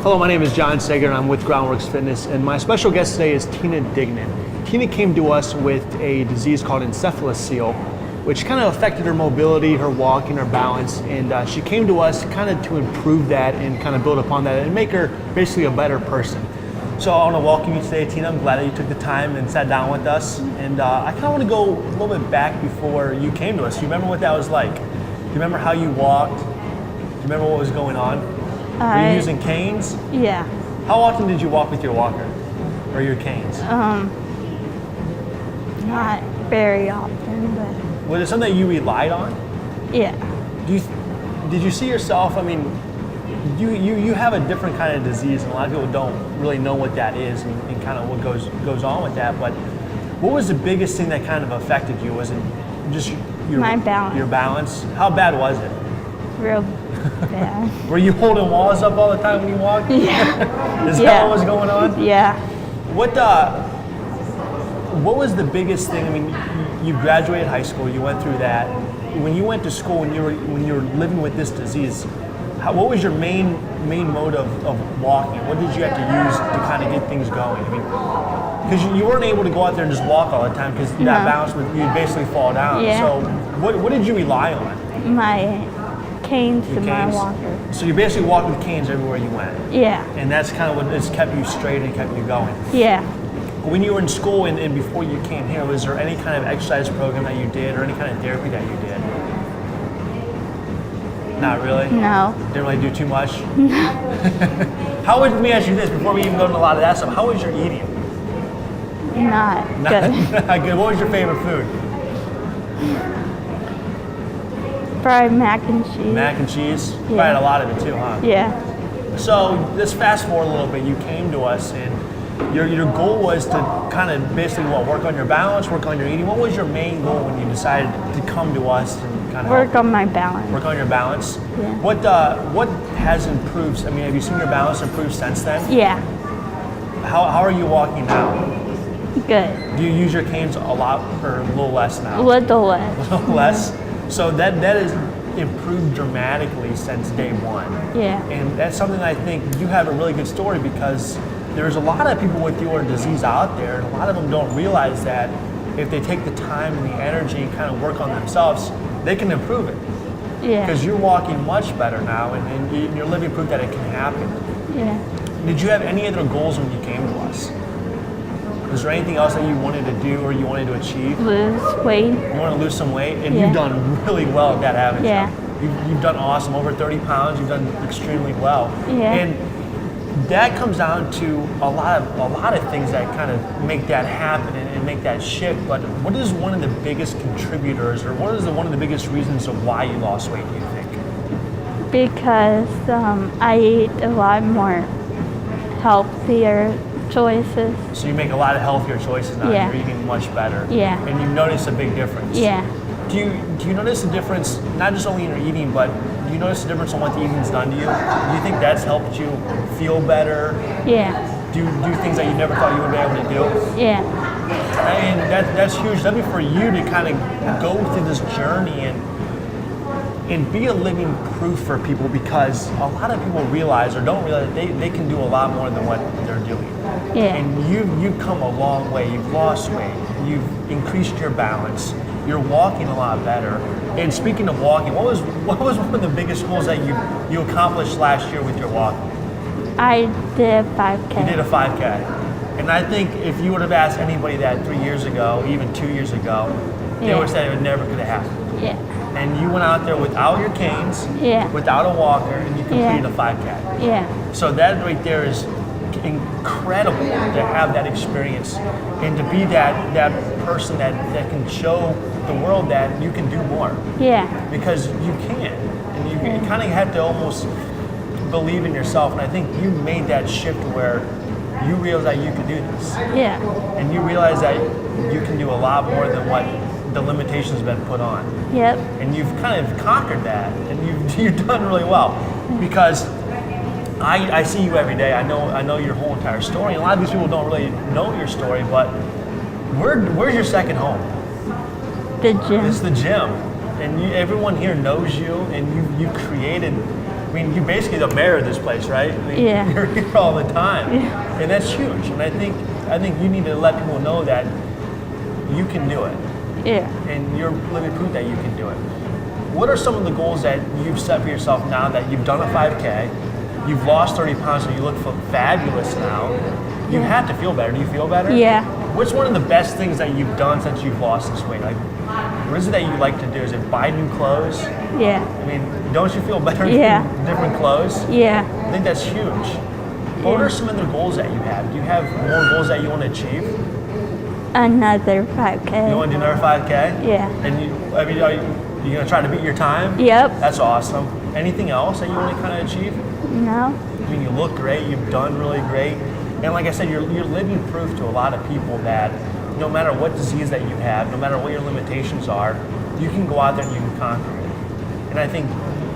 Hello, my name is John Sager and I'm with Groundworks Fitness, and my special guest today is Tina Dignan. Tina came to us with a disease called encephalocele, which kind of affected her mobility, her walking, her balance, and she came to us kind of to improve that and kind of build upon that and make her basically a better person. So I want to welcome you today, Tina. I'm glad that you took the time and sat down with us, and I kind of want to go a little bit back before you came to us. Do you remember what that was like? Do you remember how you walked? Do you remember what was going on? Were you using canes? Yeah. How often did you walk with your walker or your canes? Not very often, but Was it something that you relied on? yeah. Did you see yourself? I mean, you have a different kind of disease, and a lot of people don't really know what that is and kind of what goes on with that. But what was the biggest thing that kind of affected you? Was it just My balance. Your balance? How bad was it? Real bad. Were you holding walls up all the time when you walked? Yeah. Is that Yeah. what was going on? Yeah. What was the biggest thing? I mean, you graduated high school, you went through that. When you went to school, when you were living with this disease, what was your main mode of walking? What did you have to use to kind of get things going? I mean, because you weren't able to go out there and just walk all the time because that balance you'd basically fall down. Yeah. So what did you rely on? My canes Your and my canes? walker. So you basically walked with canes everywhere you went. Yeah. And that's kind of what has kept you straight and kept you going. Yeah. When you were in school and before you came here, was there any kind of exercise program that you did or any kind of therapy that you did? Not really? No. Didn't really do too much? Let me ask you this, before we even go into a lot of that stuff, how was your eating? Not good. Not good. What was your favorite food? Fried mac and cheese. Mac and cheese? Yeah. Probably had a lot of it too, huh? Yeah. So let's fast forward a little bit. You came to us and your goal was to kind of basically work on your balance, work on your eating. What was your main goal when you decided to come to us and kind of Work on my balance. work on your balance? Yeah. What has improved? I mean, have you seen your balance improve since then? Yeah. How are you walking now? Good. Do you use your canes a lot or a little less now? Little less. A little less? So that has improved dramatically since day one. Yeah. And that's something I think you have a really good story because there's a lot of people with your disease out there, and a lot of them don't realize that if they take the time and the energy and kind of work on themselves, they can improve it. Yeah. Because you're walking much better now, and you're living proof that it can happen. Yeah. Did you have any other goals when you came to us? Was there anything else that you wanted to do or you wanted to achieve? Lose weight. You want to lose some weight, and Yeah. you've done really well at that, haven't Yeah. you? You've done awesome. Over 30 pounds, you've done extremely well. Yeah. And that comes down to a lot of things that kind of make that happen and make that shift. But what is one of the biggest contributors, or what is one of the biggest reasons of why you lost weight, do you think? Because I eat a lot more healthier choices. So you make a lot of healthier choices now. Yeah. You're eating much better. Yeah. And you've noticed a big difference. Yeah. Do you notice a difference, not just only in your eating, but do you notice a difference on what the eating's done to you? Do you think that's helped you feel better? Yeah. Do things that you never thought you would be able to do? Yeah. And that's huge. That'd be for you to kind of go through this journey and be a living proof for people, because a lot of people realize or don't realize they can do a lot more than what they're doing. Yeah. And you've come a long way. You've lost weight. You've increased your balance. You're walking a lot better. And speaking of walking, what was one of the biggest goals that you accomplished last year with your walking? I did 5K. You did a 5K. And I think if you would have asked anybody that 3 years ago, even 2 years ago, they Yeah. would have said it never could have happened. Yeah. And you went out there without your canes, Yeah. without a walker, and you completed Yeah. a 5K. Yeah. So that right there is incredible to have that experience and to be that person that can show the world that you can do more, Yeah. because you can. And you kind of have to almost believe in yourself. And I think you made that shift where you realize that you can do this. Yeah. And you realize that you can do a lot more than what the limitations have been put on. Yep. And you've kind of conquered that, and you've done really well, because I see you every day. I know your whole entire story. And a lot of these people don't really know your story, but where's your second home? The gym. It's the gym, and everyone here knows you, and you created mean, you're basically the mayor of this place, right? I mean, Yeah. You're here all the time, Yeah. and that's huge. And I think you need to let people know that you can do it, Yeah. and you're living proof that you can do it. What are some of the goals that you've set for yourself now that you've done a 5K, you've lost 30 pounds, so you look fabulous now? You Yeah. have to feel better. Do you feel better? Yeah. What's one of the best things that you've done since you've lost this weight? Like, what is it that you like to do? Is it buy new clothes? Yeah. I mean, don't you feel better Yeah. in different clothes? Yeah. I think that's huge. What Yeah. are some other goals that you have? Do you have more goals that you want to achieve? Another You 5K. want to do another 5K? Yeah. And are you going to try to beat your time? Yep. That's awesome. Anything else that you want to kind of achieve? No. I mean, you look great. You've done really great. And like I said, you're living proof to a lot of people that no matter what disease that you have, no matter what your limitations are, you can go out there and you can conquer it. And I think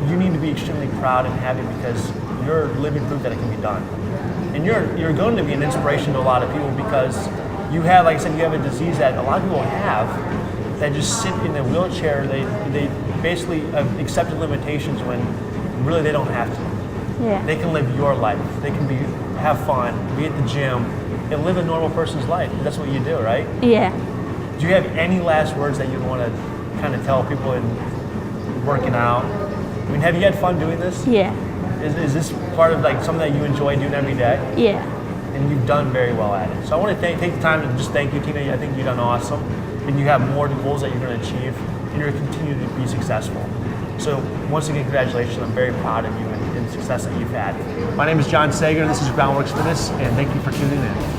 you need to be extremely proud and happy because you're living proof that it can be done. And you're going to be an inspiration to a lot of people because you have, like I said, you have a disease that a lot of people have that just sit in a wheelchair. They basically have accepted limitations when really they don't have to. Yeah. They can live your life. They can have fun, be at the gym, and live a normal person's life. That's what you do, right? Yeah. Do you have any last words that you want to kind of tell people in working out? I mean, have you had fun doing this? Yeah. Is this part of like something that you enjoy doing every day? Yeah. And you've done very well at it. So I want to take the time to just thank you, Tina. I think you've done awesome. And you have more goals that you're going to achieve, and you're going to continue to be successful. So once again, congratulations. I'm very proud of you and the success that you've had. My name is John Sager, and this is Groundworks Fitness, and thank you for tuning in.